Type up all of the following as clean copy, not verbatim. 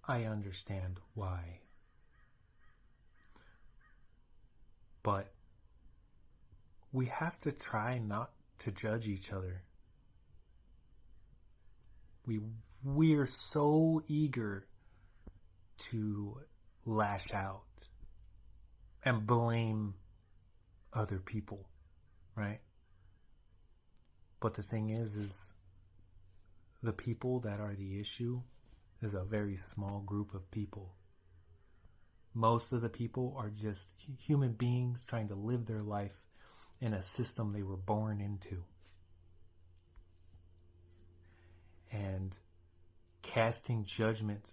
I understand why. But we have to try not to judge each other. We're so eager to lash out and blame other people, right? But the thing is the people that are the issue is a very small group of people. Most of the people are just human beings trying to live their life in a system they were born into. And casting judgment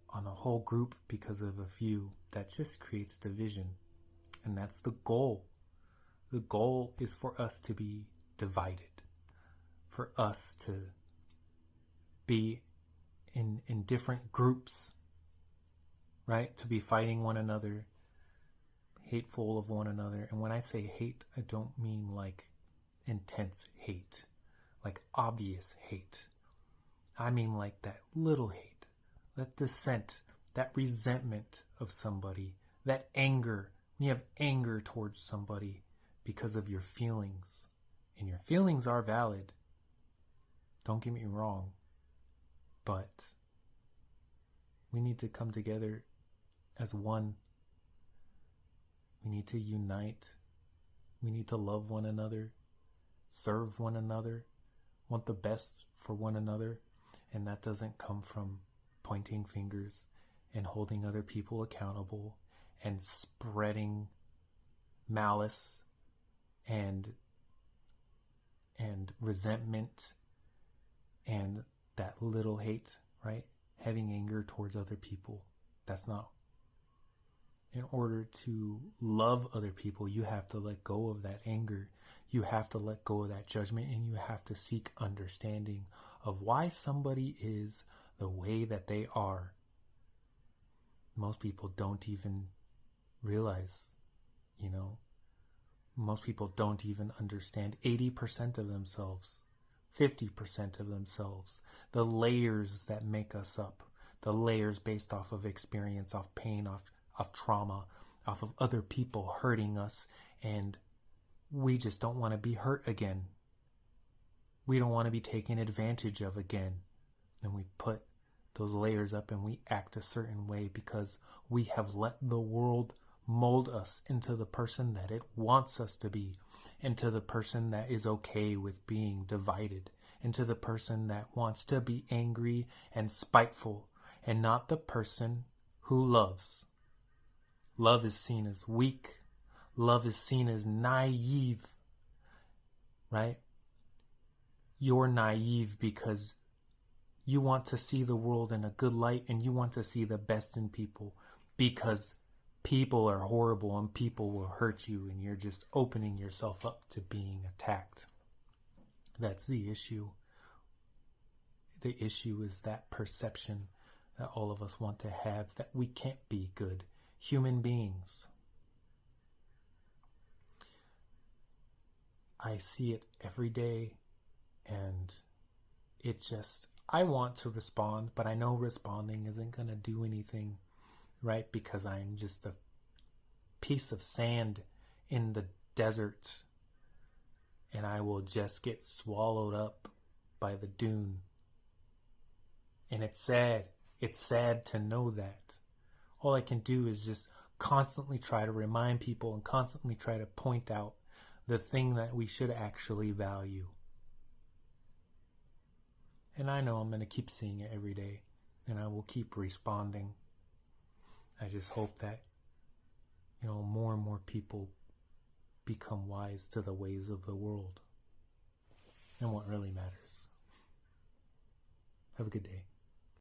on a whole group because of a few, that just creates division. And that's the goal. The goal is for us to be divided, for us to be in different groups, right? To be fighting one another, hateful of one another. And when I say hate, I don't mean like intense hate, like obvious hate. I mean like that little hate, that dissent, that resentment of somebody, that anger. When you have anger towards somebody because of your feelings, and your feelings are valid, don't get me wrong, but we need to come together as one. We need to unite. We need to love one another, serve one another, want the best for one another. And that doesn't come from pointing fingers and holding other people accountable and spreading malice and resentment and that little hate, right? Having anger towards other people. That's not. In order to love other people, you have to let go of that anger. You have to let go of that judgment, and you have to seek understanding of why somebody is the way that they are. Most people don't even realize, most people don't even understand 80% of themselves, 50% of themselves, the layers that make us up, the layers based off of experience, off pain, off trauma, off of other people hurting us, and we just don't want to be hurt again. We don't want to be taken advantage of again. And we put those layers up and we act a certain way because we have let the world mold us into the person that it wants us to be, into the person that is okay with being divided, into the person that wants to be angry and spiteful, and not the person who loves. Love is seen as weak. Love is seen as naive, right? You're naive because you want to see the world in a good light and you want to see the best in people because people are horrible and people will hurt you and you're just opening yourself up to being attacked. That's the issue. The issue is that perception that all of us want to have, that we can't be good human beings. I see it every day, and it just, I want to respond, but I know responding isn't going to do anything, right? Because I'm just a piece of sand in the desert, and I will just get swallowed up by the dune. And it's sad. It's sad to know that. All I can do is just constantly try to remind people and constantly try to point out the thing that we should actually value. And I know I'm going to keep seeing it every day, and I will keep responding. I just hope that, more and more people become wise to the ways of the world and what really matters. Have a good day.